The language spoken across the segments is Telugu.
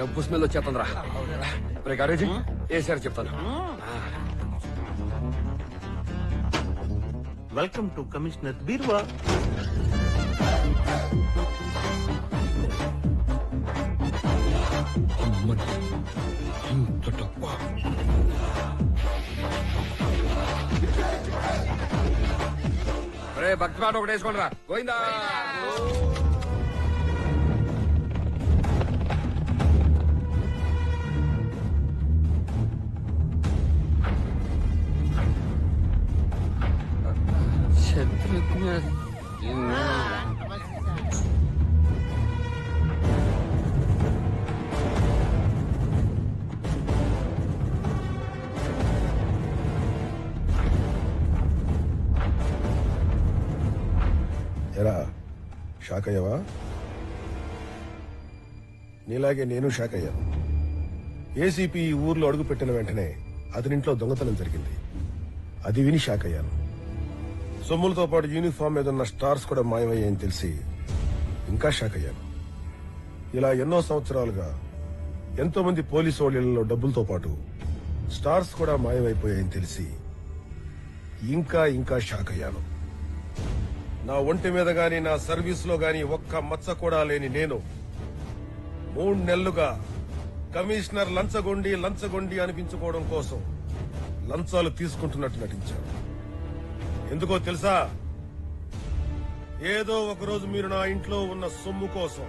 డబ్బు స్మెల్ వచ్చేస్తుందిరా. రే గారేజీ ఏ సార్ చెప్తాను. వెల్కమ్ టు కమిషనర్ బీర్వా. ఇంత డబ్బా. రే భక్తి పాట ఒకటి వేసుకోండి రా. పోయిందా శత్రుఘ్న. ఎరా షాక్ అయ్యావా? నీలాగే నేను షాక్ అయ్యాను. ఏసీపీ ఈ ఊర్లో అడుగు పెట్టిన వెంటనే అతనింట్లో దొంగతనం జరిగింది. అది విని షాక్ అయ్యాను. సొమ్ములతో పాటు యూనిఫామ్ మీద ఉన్న స్టార్స్ కూడా మాయమయ్యాయని తెలిసి ఇంకా షాక్ అయ్యాను. ఇలా ఎన్నో సంవత్సరాలుగా ఎంతో మంది పోలీసు వాళ్ళలో డబ్బులతో పాటు స్టార్స్ కూడా మాయమైపోయాయని తెలిసి ఇంకా ఇంకా షాక్ అయ్యాను. నా ఒంటి మీద గాని నా సర్వీస్ లో గాని ఒక్క మచ్చ కూడా లేని నేను 3 నెలలుగా కమిషనర్ లంచగొండి అనిపించుకోవడం కోసం లంచాలు తీసుకుంటున్నట్టు నటించాను. ఎందుకో తెలుసా? ఏదో ఒకరోజు మీరు నా ఇంట్లో ఉన్న సొమ్ము కోసం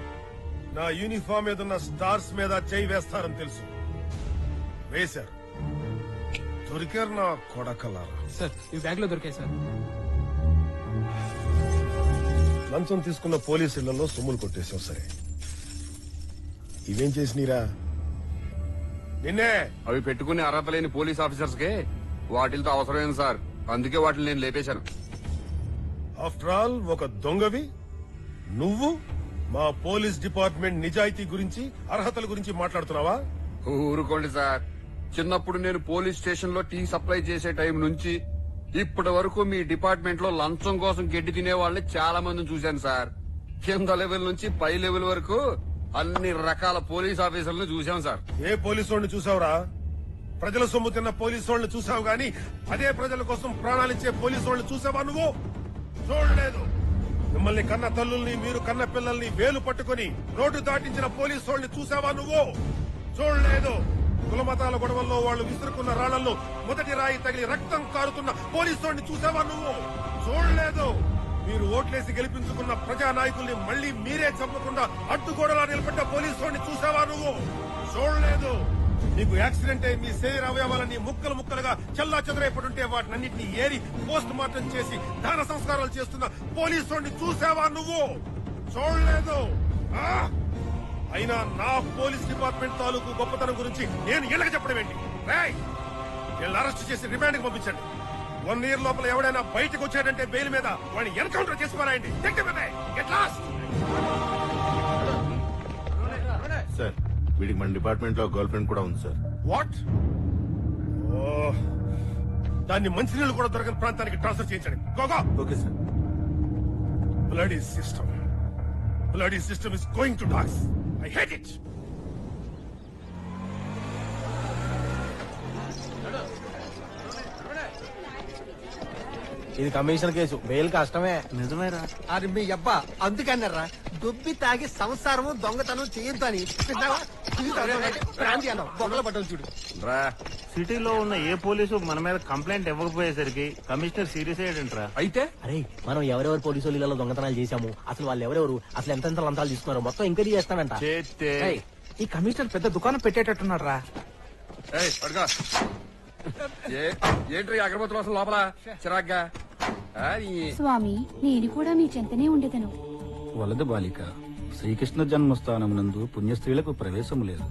నా యూనిఫామ్ మీద ఉన్న స్టార్స్ మీద చేయి వేస్తారని తెలుసు. వేశారు. దొరికారు నా కొడకలారా. సార్ ఈ బ్యాగ్ లో దొరికాయి సార్. లంచం తీసుకున్న పోలీసు ఇళ్లలో సొమ్ములు కొట్టేశావు. సరే, ఇవేం చేసినీరా? నిన్నే. అవి పెట్టుకునే అర్హత లేని పోలీస్ ఆఫీసర్స్ కే వాటితో అవసరమైంది సార్. అందుకే వాటిని నేను లేపేశాను. ఆఫ్టర్ ఆల్ ఒక దొంగవి నువ్వు మా పోలీస్ డిపార్ట్మెంట్ నిజాయితీ గురించి అర్హతల గురించి మాట్లాడుతున్నావా? ఊరుకోండి సార్. చిన్నప్పుడు నేను పోలీస్ స్టేషన్ లో టీ సప్లై చేసే టైం నుంచి ఇప్పటి వరకు మీ డిపార్ట్మెంట్ లో లంచం కోసం గడ్డి తినే వాళ్ళని చాలా మందిని చూశాను సార్. కింద లెవెల్ నుంచి పై లెవెల్ వరకు అన్ని రకాల పోలీస్ ఆఫీసర్లను చూశాం సార్. ఏ పోలీసు వాడిని చూసావురా? ప్రజల సొమ్ము తిన్న పోలీసు వాళ్ళని చూసావు గాని అదే ప్రజల కోసం ప్రాణాలిచ్చే పోలీసు వాళ్ళని చూసావా నువ్వు? చూడలేదు. మిమ్మల్ని కన్న తల్లుల్ని, మీరు కన్న పిల్లల్ని వేలు పట్టుకుని రోడ్డు దాటించిన పోలీసు వాళ్ళని చూసావా నువ్వు? చూడలేదు. కులమతాల గొడవల్లో వాళ్ళు విసురుకున్న రాళ్లలో మొదటి రాయి తగిలి రక్తం కారుతున్న పోలీసు వాడిని చూసావా నువ్వు? చూడలేదు. మీరు ఓట్లేసి గెలిపించుకున్న ప్రజానాయకుల్ని మళ్లీ మీరే చంపకుండా అడ్డుగోడలా నిలబడ్డ పోలీసు వాడిని చూసావా నువ్వు? చూడలేదు. మీకు యాక్సిడెంట్ అయి మీ శరీర అవయవాలన్నీ ముక్కలు ముక్కలుగా చెల్లా చెదరైపడుంటే వాటినన్నింటినీ ఏరి పోస్ట్ మార్టం చేసి దాన సంస్కారాలు చేస్తున్న పోలీసు వాడిని చూసావా నువ్వు? చూడలేదు. అయినా నా పోలీస్ డిపార్ట్మెంట్ తాలూకు గొప్పతనం గురించి నేను ఇళ్ళకి చెప్పడం ఏంటి? వీళ్ళని అరెస్ట్ చేసి రిమాండ్ కి పంపించండి. 1 year లోపల ఎవడైనా బయటకు వచ్చాడంటే బెయిల్ మీద వాడిని ఎన్కౌంటర్ చేసి పారాయండి. సార్, వీడికి మన డిపార్ట్మెంట్ లో గర్ల్ ఫ్రెండ్ కూడా ఉంది సార్. వాట్? దాన్ని మంచినీళ్ళు కూడా దొరకని ప్రాంతానికి ట్రాన్స్ఫర్ చేయించండి. గోగా. Okay sir. Bloody system is going to dogs. I hate it. ఇది కమిషనర్ కేసు, బెయిల్ కష్టమే. నిజమేరా? అది మీ అబ్బా అందుకన్నారా దుబ్బి తాగి సంసారము దొంగతనం చేయొద్దు అని బొమ్మల పట్టలు చూడు. సిటీలో ఉన్న ఏ పోలీసు మన మీద కంప్లైంట్ ఇవ్వకపోయేసరికి కమిషనర్ సీరియస్ అయ్యాడంట్రా. అయితే అరే మనం ఎవరెవరు పోలీసు ఇళ్లలో దొంగతనాలు చేశాము, అసలు వాళ్ళు ఎవరెవరు, అసలు ఎంత లంచాలు తీసుకున్నారు మొత్తం ఎంక్వైరీ చేస్తానంట. ఈ కమిషనర్ పెద్ద దుకాణం పెట్టేటట్టున్నాడు రా. ఏంటి అగరబత్తులు అసలు లోపల చిరాగ్గా? స్వామి నేను కూడా మీ చెంతనే ఉండేదను. వలదు బాలిక, శ్రీకృష్ణ జన్మస్థానమునందు పుణ్యస్త్రీలకు ప్రవేశము లేదు.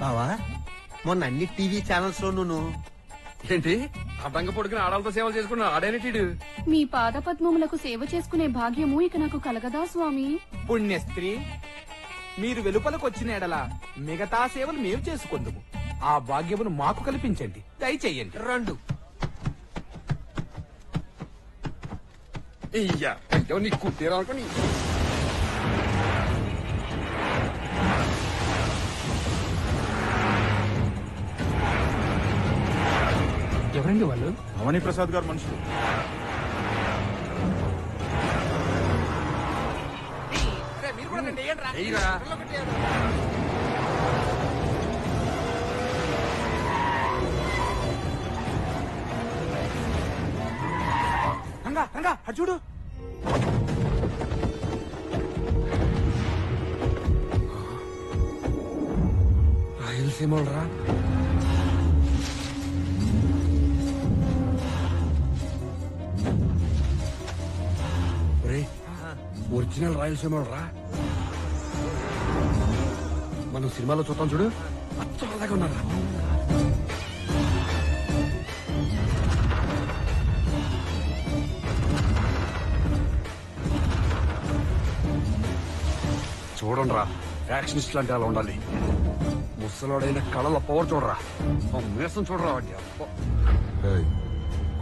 బావా మొన్న అన్ని టీవీ ఛానల్స్ లో ఏంటి అడ్డంగ పొడికిన ఆడాలతో సేవలు చేసుకున్న ఆడేనేటీడు? మీ పాద పద్మములకు సేవ చేసుకునే భాగ్యము ఇక నాకు కలగదా స్వామి? పుణ్యస్త్రీ, మీరు వెలుపలకు వచ్చిన ఎడల మిగతా సేవలు మేము చేసుకుందుము. ఆ భాగ్యమును మాకు కల్పించండి, దయచేయండి. రండు. నీకు కుట్టారనుకోని ఎవరండి వాళ్ళు? అవని ప్రసాద్ గారు మనుషులు. ఎయ్యిరా. రంగా రంగా అటు చూడు. రాయలసీమ రా. ఒరిజినల్ రాయలసీమ రా. మనం సినిమాలో చూద్దాం చూడు, అచ్చం అలాగే ఉన్నారా. చూడండి రా, ఫ్యాక్షనిస్ట్ లాంటి అలా ఉండాలి. ముసలోడైన కళల పవర్ చూడరా, ఆ మీసం చూడరా వాటి.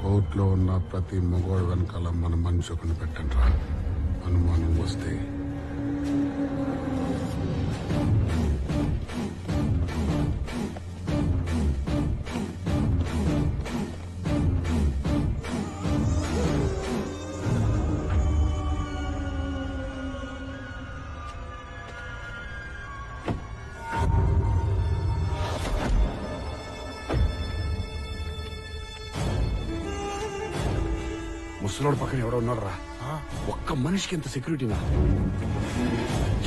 కోర్టులో ఉన్న ప్రతి మగోడు వెనకాల మన మనిషి ఒకరిని పెట్టండి రా. అనుమానం వస్తే ముసలోడు పక్కన ఎవడో ఉన్నాడు రా. ఒక్క మనిషికి ఎంత సెక్యూరిటీనా?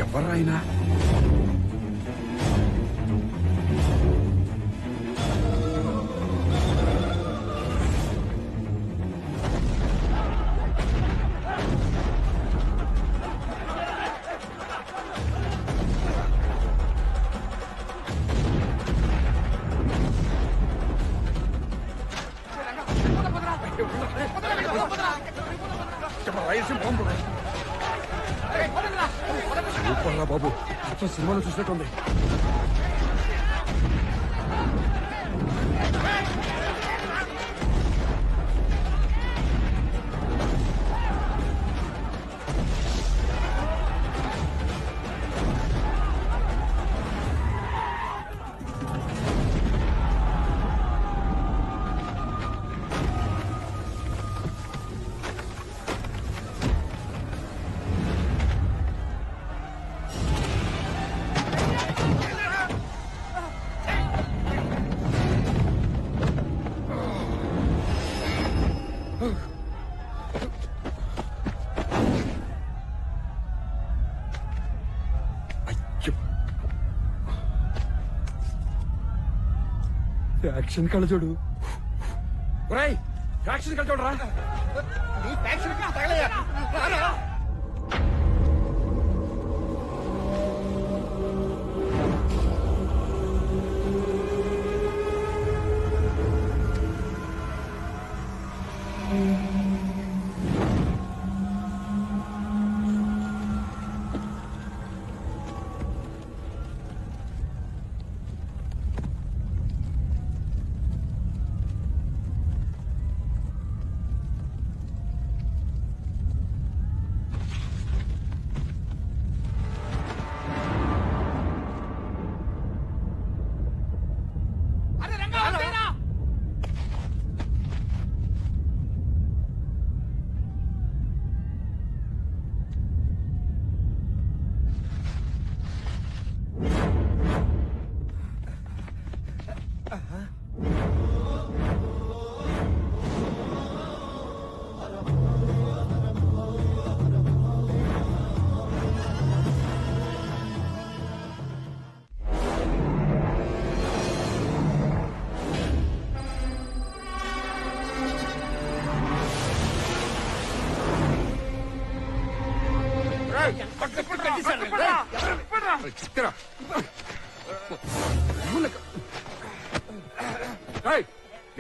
ఎవరైనా సూపర్ రా బాబు, అచ్చం సినిమాలో చూసినట్టుంది. యాక్షన్ కళ చూడు. యాక్షన్ కళ చూడరా.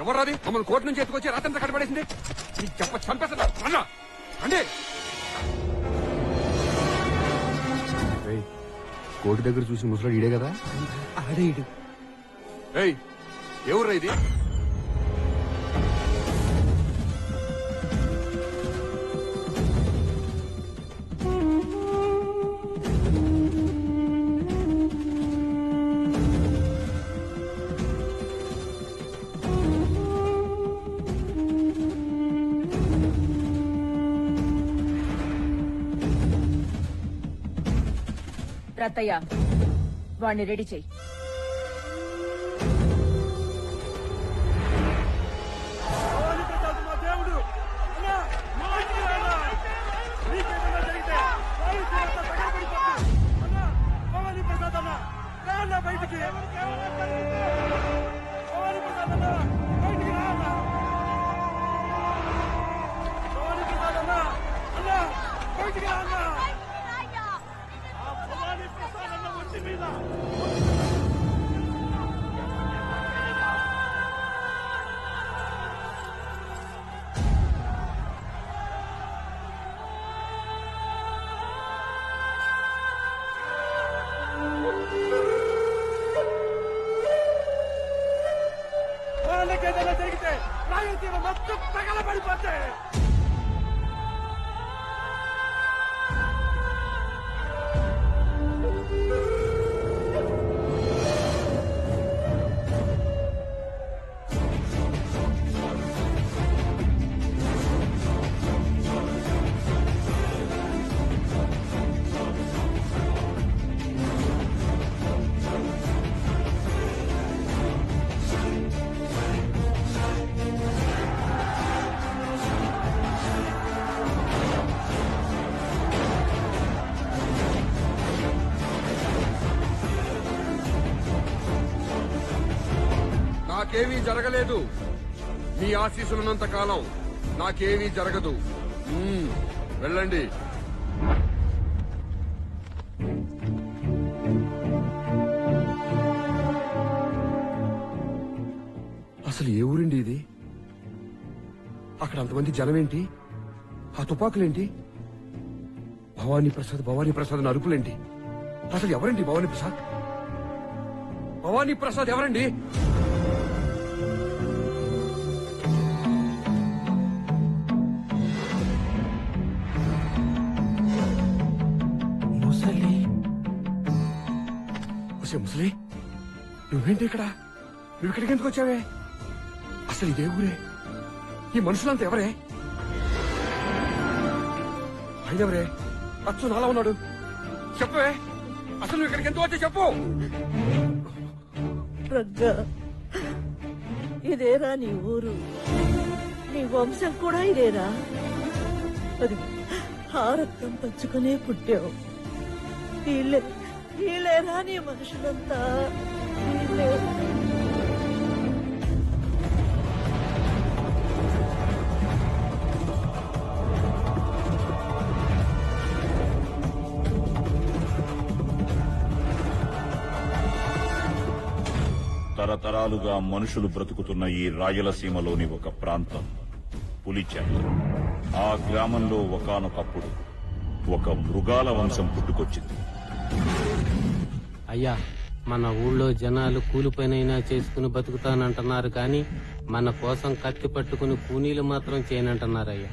ఎవర్రాది మమ్మల్ని కోర్టు నుంచి ఎత్తుకొచ్చి రాత్రంతా కట్టబడేసింది? నీకు చెప్ప చంపేస్తా అన్నా అండి. కోర్టు దగ్గర చూసి ముసలాడు ఈడే కదా? ఆడేడు. ఏయ్, ఎవర్రా ఇది? రత్తయ్య వాణ్ణి రెడీ చెయ్యి. నాకేమీ జరగలేదు. మీ ఆశీస్సులున్నంత కాలం నాకేమీ జరగదు. వెళ్ళండి. అసలు ఏ ఊరండి ఇది? అక్కడ అంతమంది జనమేంటి? ఆ తుపాకులేంటి? భవానీ ప్రసాద్ అని అరుపులేంటి? అసలు ఎవరండి భవానీ ప్రసాద్? భవానీ ప్రసాద్ ఎవరండి? ముసలి, నువ్వేంటి ఇక్కడ? నువ్వు ఇక్కడికి ఎందుకు వచ్చావే? అసలు ఇదే ఊరే? ఈ మనుషులంతా ఎవరే? ఆయనెవరే? అచ్చు నాలా ఉన్నాడు. చెప్పవే, అసలు నువ్వు ఇక్కడికి ఎందుకు వచ్చా చెప్పు. ఇదేరా నీ ఊరు? నీ వంశం కూడా ఇదేరా? అది ఆ రక్తం పంచుకునే పుట్టావు. వీళ్ళేరా నీ మనుషులంతా? తరతరాలుగా మనుషులు బ్రతుకుతున్న ఈ రాయలసీమలోని ఒక ప్రాంతం పులిచెర్ల. ఆ గ్రామంలో ఒకానొకప్పుడు ఒక మృగాల వంశం పుట్టుకొచ్చింది. అయ్యా, మన ఊళ్ళో జనాలు కూలి పనైనా చేసుకుని బతుకుతానంటున్నారు కానీ మన కోసం కత్తి పట్టుకుని కూనీలు మాత్రం చేయనంటున్నారయ్యా.